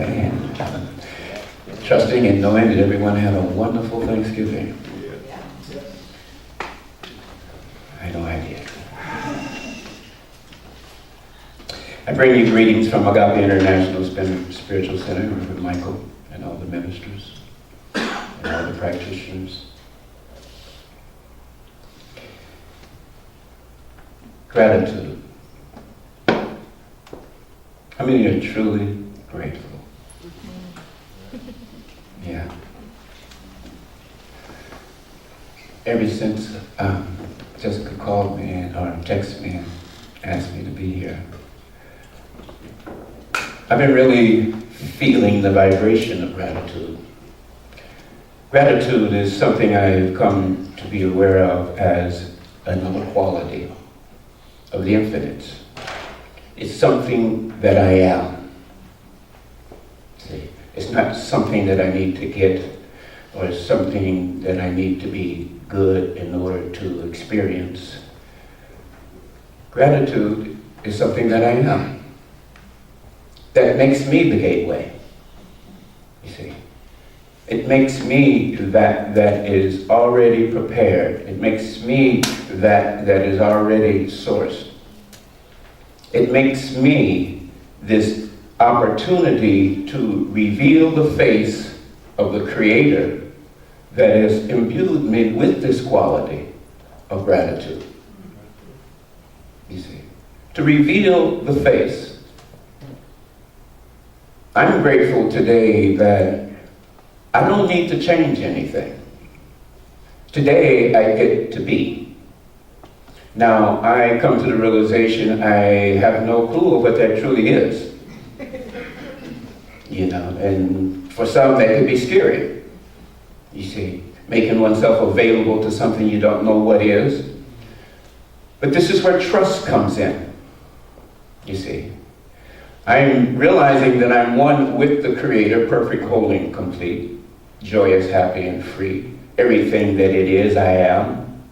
Amen. Trusting and knowing that everyone had a wonderful Thanksgiving. I know I did. I bring you greetings from Agape International Spiritual Center with Michael and all the ministers and all the practitioners. Gratitude. How many are truly grateful? Yeah. Ever since Jessica called me or texted me and asked me to be here, I've been really feeling the vibration of gratitude. Gratitude is something I've come to be aware of as another quality of the infinite. It's something that I am. See, it's not something that I need to get or something that I need to be good in order to experience. Gratitude is something that I am. That makes me the gateway. You see, it makes me that is already prepared. It makes me that is already sourced. It makes me this opportunity to reveal the face of the Creator that has imbued me with this quality of gratitude. You see, to reveal the face. I'm grateful today that I don't need to change anything. Today I get to be. Now I come to the realization I have no clue of what that truly is. You know, and for some that could be scary. You see, making oneself available to something you don't know what is. But this is where trust comes in. You see. I'm realizing that I'm one with the Creator, perfect, whole, and complete, joyous, happy, and free. Everything that it is, I am.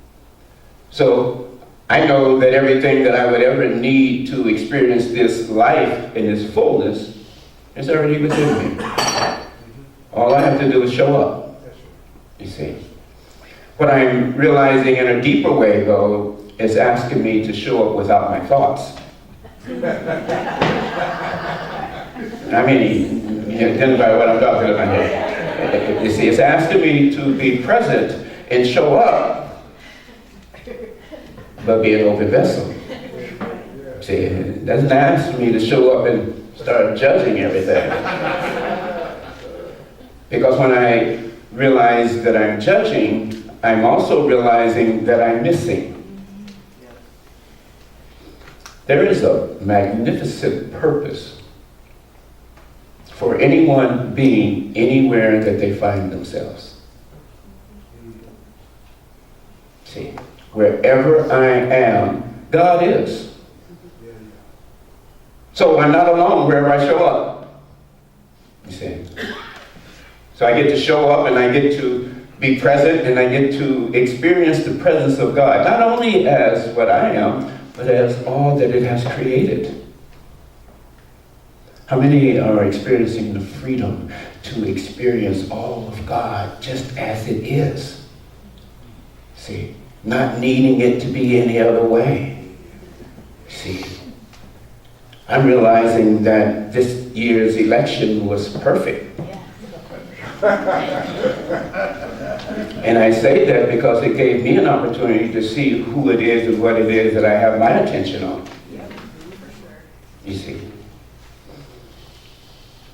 So I know that everything that I would ever need to experience this life in its fullness is already within me. All I have to do is show up, you see. What I'm realizing in a deeper way, though, is asking me to show up without my thoughts. I mean, you identify what I'm talking about here. You see, it's asking me to be present and show up, but be an open vessel. See, it doesn't ask me to show up and start judging everything. Because when I realize that I'm judging, I'm also realizing that I'm missing. There is a magnificent purpose for anyone being anywhere that they find themselves. See, wherever I am, God is. So I'm not alone wherever I show up. You see. So I get to show up and I get to be present and I get to experience the presence of God, not only as what I am, but as all that it has created. How many are experiencing the freedom to experience all of God just as it is? See, not needing it to be any other way. See, I'm realizing that this year's election was perfect. And I say that because it gave me an opportunity to see who it is and what it is that I have my attention on. You see.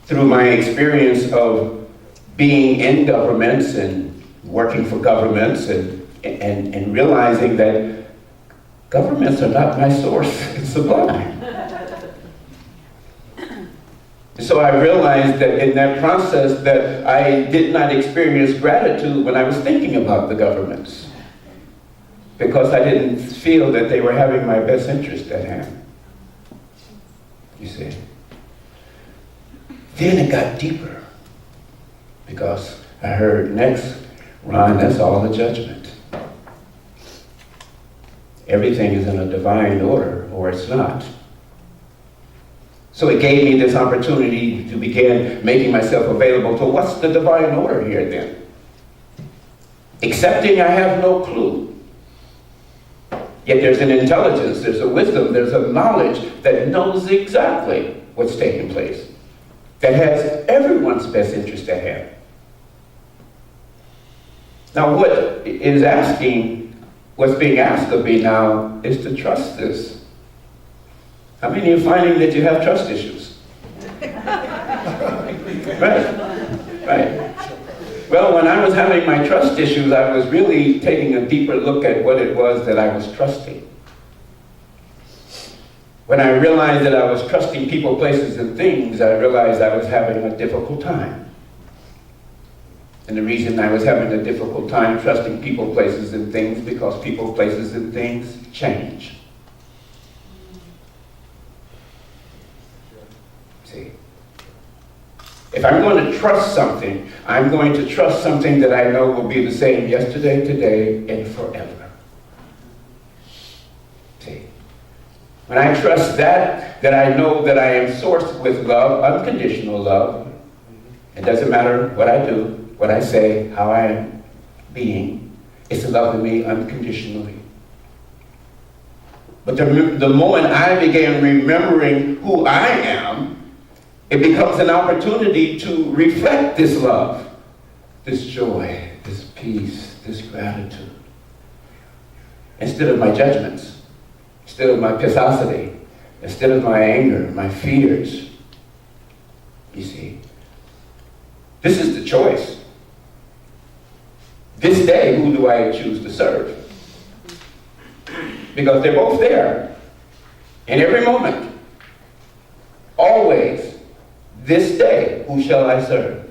Through my experience of being in governments and working for governments and realizing that governments are not my source of supply. So I realized that in that process that I did not experience gratitude when I was thinking about the governments, because I didn't feel that they were having my best interest at hand. You see. Then it got deeper, because I heard next, Ron, that's all the judgment. Everything is in a divine order, or it's not. So it gave me this opportunity to begin making myself available to what's the divine order here then? Accepting I have no clue. Yet there's an intelligence, there's a wisdom, there's a knowledge that knows exactly what's taking place, that has everyone's best interest at hand. Now what's being asked of me now is to trust this. How many are finding that you have trust issues? Right. Well, when I was having my trust issues, I was really taking a deeper look at what it was that I was trusting. When I realized that I was trusting people, places, and things, I realized I was having a difficult time. And the reason I was having a difficult time trusting people, places, and things, because people, places, and things change. See? If I'm going to trust something, I'm going to trust something that I know will be the same yesterday, today, and forever. See? When I trust that I know that I am sourced with love, unconditional love. It doesn't matter what I do, what I say, how I am being. It's loving me unconditionally. But the moment I began remembering who I am, it becomes an opportunity to reflect this love, this joy, this peace, this gratitude. Instead of my judgments, instead of my pisosity, instead of my anger, my fears. You see, this is the choice. This day, who do I choose to serve? Because they're both there. In every moment. Always. This day, who shall I serve?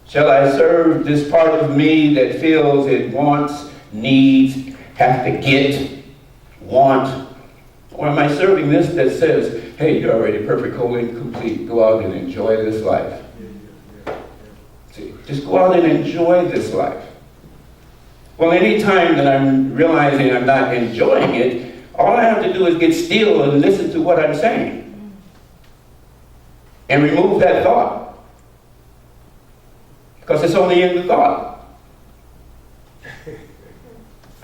Shall I serve this part of me that feels it wants, needs, have to get, want? Or am I serving this that says, hey, you're already perfect, holy, and complete. Go out and enjoy this life. See, just go out and enjoy this life. Well, any time that I'm realizing I'm not enjoying it, all I have to do is get still and listen to what I'm saying. And remove that thought. Because it's only in the thought.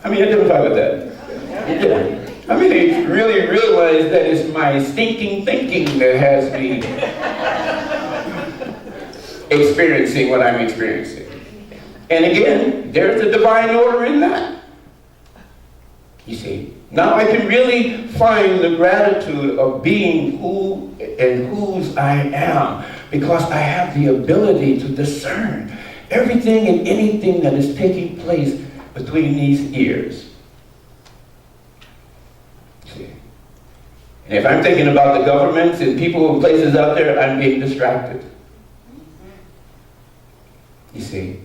I mean, identify with that. Yeah. I mean, they really realize that it's my stinking thinking that has me experiencing what I'm experiencing. And again, there's a divine order in that. You see, now I can really find the gratitude of being who and whose I am, because I have the ability to discern everything and anything that is taking place between these ears. See? And if I'm thinking about the governments and people and places out there, I'm being distracted. You see,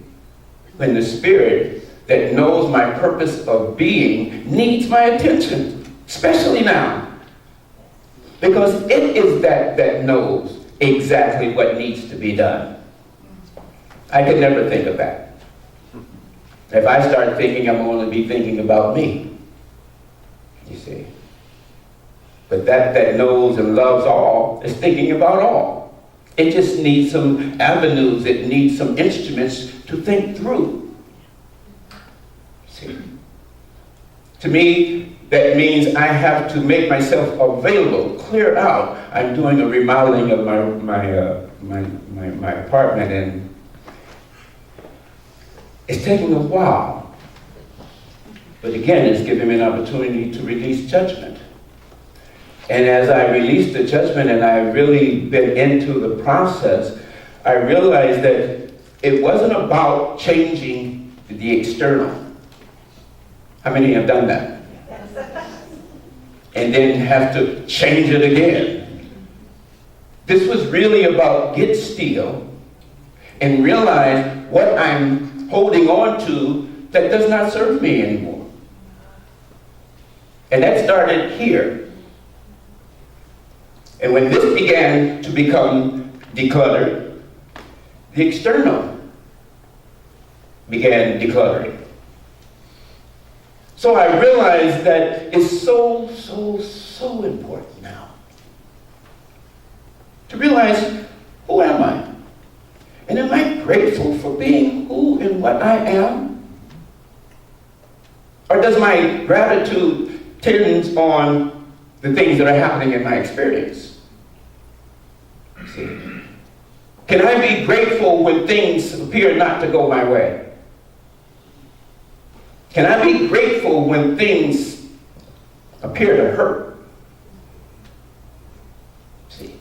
when the spirit that knows my purpose of being needs my attention, especially now. Because it is that knows exactly what needs to be done. I could never think of that. If I start thinking, I'm going to be thinking about me. You see. But that knows and loves all is thinking about all. It just needs some avenues, it needs some instruments to think through. See? To me, that means I have to make myself available, clear out. I'm doing a remodeling of my apartment, and it's taking a while. But again, it's giving me an opportunity to release judgment. And as I release the judgment and I've really been into the process, I realized that it wasn't about changing the external. How many have done that? And then have to change it again. This was really about get still and realize what I'm holding on to that does not serve me anymore. And that started here. And when this began to become decluttered, the external began decluttering. So I realized that it's so important now To realize, who am I? And am I grateful for being who and what I am? Or does my gratitude tend on the things that are happening in my experience? See? Can I be grateful when things appear not to go my way? Can I be grateful when things appear to hurt? See?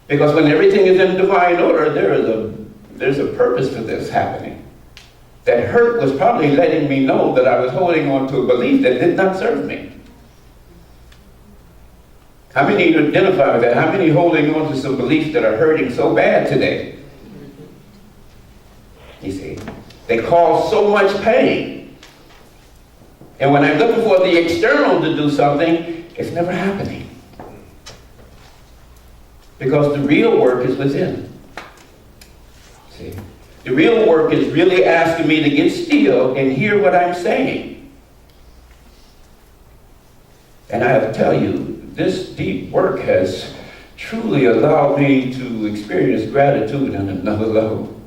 Because when everything is in divine order, there's a purpose for this happening. That hurt was probably letting me know that I was holding on to a belief that did not serve me. How many identify with that? How many holding on to some beliefs that are hurting so bad today? You see, they cause so much pain. And when I'm looking for the external to do something, it's never happening. Because the real work is within. See, the real work is really asking me to get still and hear what I'm saying. And I have to tell you, this deep work has truly allowed me to experience gratitude on another level.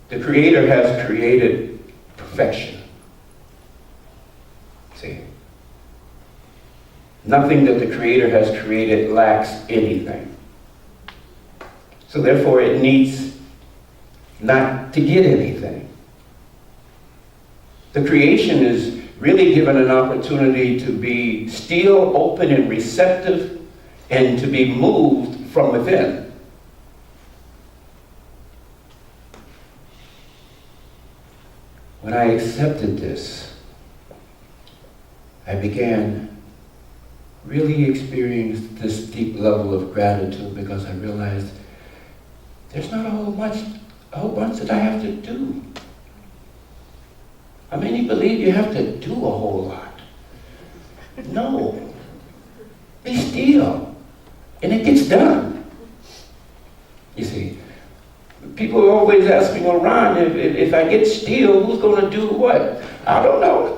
The Creator has created perfection. See? Nothing that the Creator has created lacks anything. So therefore it needs not to get anything. The creation is really given an opportunity to be still, open, and receptive, and to be moved from within. When I accepted this, I began really experiencing this deep level of gratitude because I realized there's not a whole bunch that I have to do. How many believe you have to do a whole lot? No. Be still. And it gets done. You see, people are always asking, well, Ron, if I get still, who's going to do what? I don't know.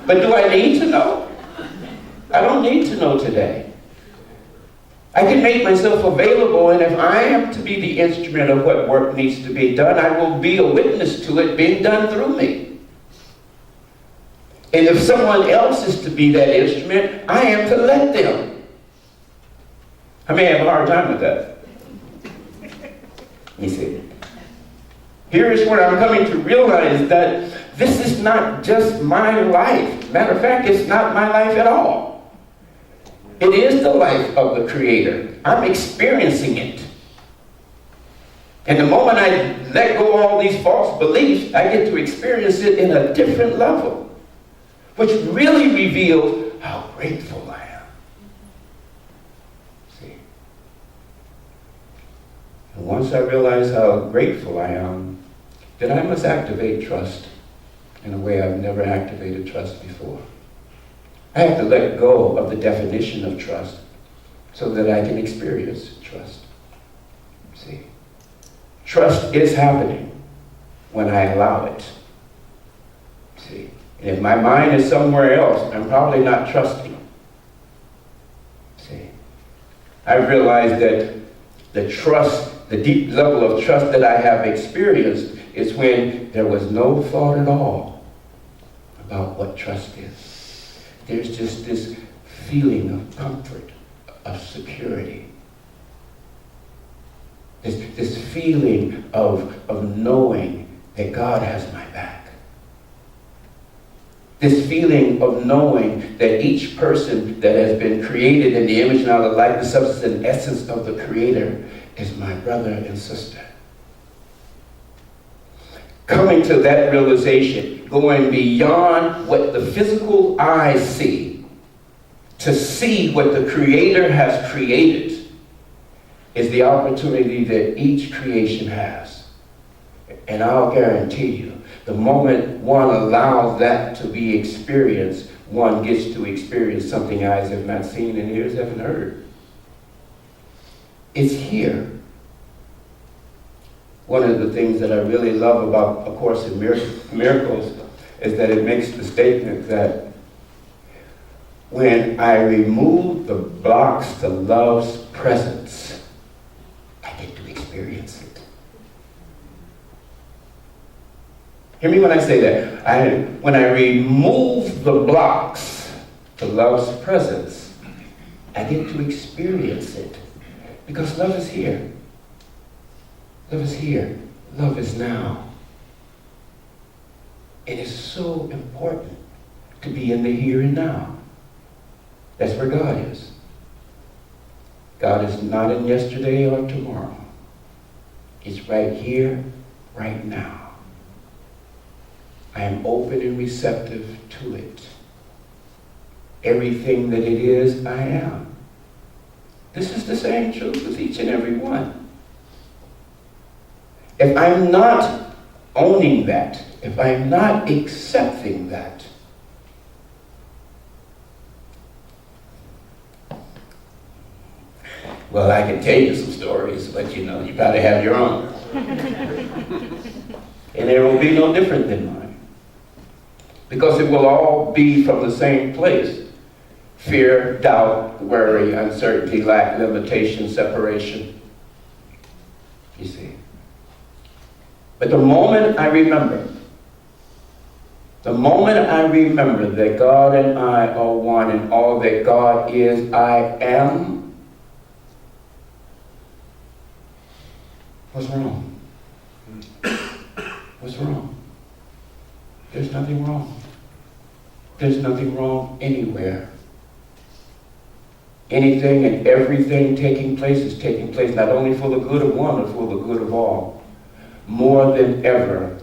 But do I need to know? I don't need to know today. I can make myself available, and if I am to be the instrument of what work needs to be done, I will be a witness to it being done through me. And if someone else is to be that instrument, I am to let them. I may have a hard time with that. You see, here is where I'm coming to realize that this is not just my life. Matter of fact, it's not my life at all. It is the life of the Creator. I'm experiencing it. And the moment I let go of all these false beliefs, I get to experience it in a different level, which really reveals how grateful I am. See? And once I realize how grateful I am, then I must activate trust in a way I've never activated trust before. I have to let go of the definition of trust so that I can experience trust. See? Trust is happening when I allow it. See? And if my mind is somewhere else, I'm probably not trusting. See? I've realized that the trust, the deep level of trust that I have experienced is when there was no thought at all about what trust is. There's just this feeling of comfort, of security. This feeling of knowing that God has my back. This feeling of knowing that each person that has been created in the image and out of the likeness, substance, and essence of the Creator is my brother and sister. Coming to that realization, going beyond what the physical eyes see, to see what the Creator has created, is the opportunity that each creation has. And I'll guarantee you, the moment one allows that to be experienced, one gets to experience something eyes have not seen and ears haven't heard. It's here. One of the things that I really love about A Course in Miracles is that it makes the statement that when I remove the blocks to love's presence, I get to experience it. Hear me when I say that. When I remove the blocks to love's presence, I get to experience it. Because love is here. Love is here. Love is now. It is so important to be in the here and now. That's where God is. God is not in yesterday or tomorrow. He's right here, right now. I am open and receptive to it. Everything that it is, I am. This is the same truth with each and every one. If I'm not owning that, if I'm not accepting that, well, I can tell you some stories, but you gotta have your own. And it will be no different than mine. Because it will all be from the same place. Fear, doubt, worry, uncertainty, lack, limitation, separation. You see. But the moment I remember that God and I are one and all that God is, I am, what's wrong? What's wrong? There's nothing wrong. There's nothing wrong anywhere. Anything and everything taking place is taking place not only for the good of one, but for the good of all. More than ever,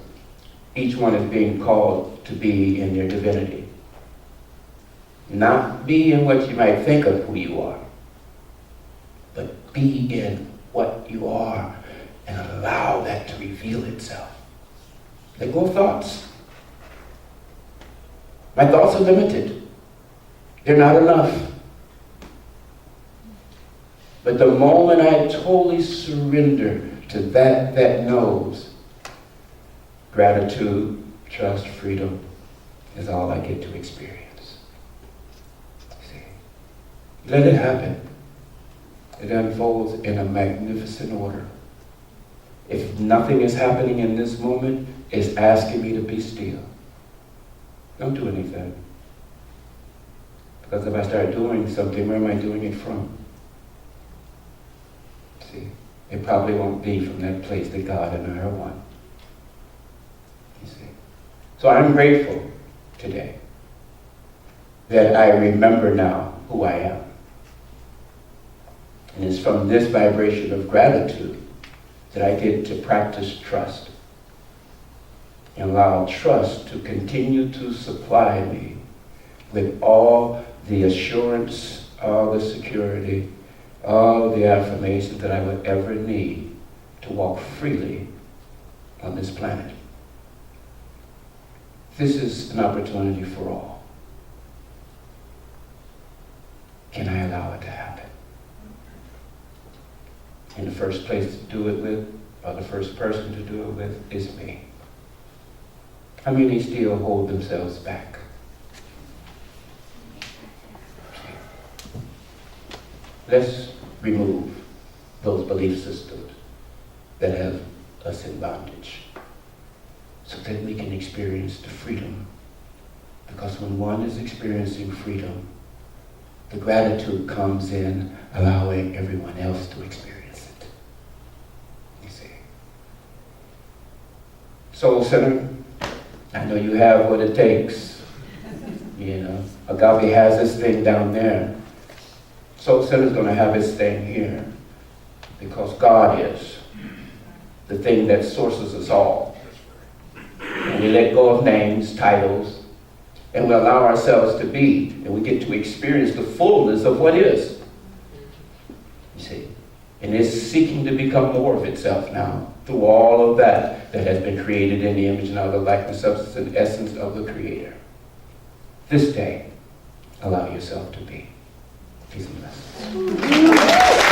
each one is being called to be in their divinity. Not be in what you might think of who you are, but be in what you are and allow that to reveal itself. Let go of thoughts. My thoughts are limited. They're not enough. But the moment I totally surrender to that knows, gratitude, trust, freedom is all I get to experience. See? Let it happen. It unfolds in a magnificent order. If nothing is happening in this moment, it's asking me to be still. Don't do anything. Because if I start doing something, where am I doing it from? See, it probably won't be from that place that God and I are one. You see. So I'm grateful today that I remember now who I am. And it's from this vibration of gratitude that I get to practice trust and allow trust to continue to supply me with all the assurance, all the security, all the affirmation that I would ever need to walk freely on this planet. This is an opportunity for all. Can I allow it to happen? And the first place to do it with, or the first person to do it with, is me. How many still hold themselves back? Let's remove those belief systems that have us in bondage so that we can experience the freedom. Because when one is experiencing freedom, the gratitude comes in, allowing everyone else to experience it. You see. Soul Center, I know you have what it takes. Agave has this thing down there. Soul Center is going to have its thing here. Because God is the thing that sources us all. And we let go of names, titles, and we allow ourselves to be, and we get to experience the fullness of what is. You see? And it's seeking to become more of itself now through all of that has been created in the image and other likeness, substance, and essence of the Creator. This day, allow yourself to be. Peace and blessings.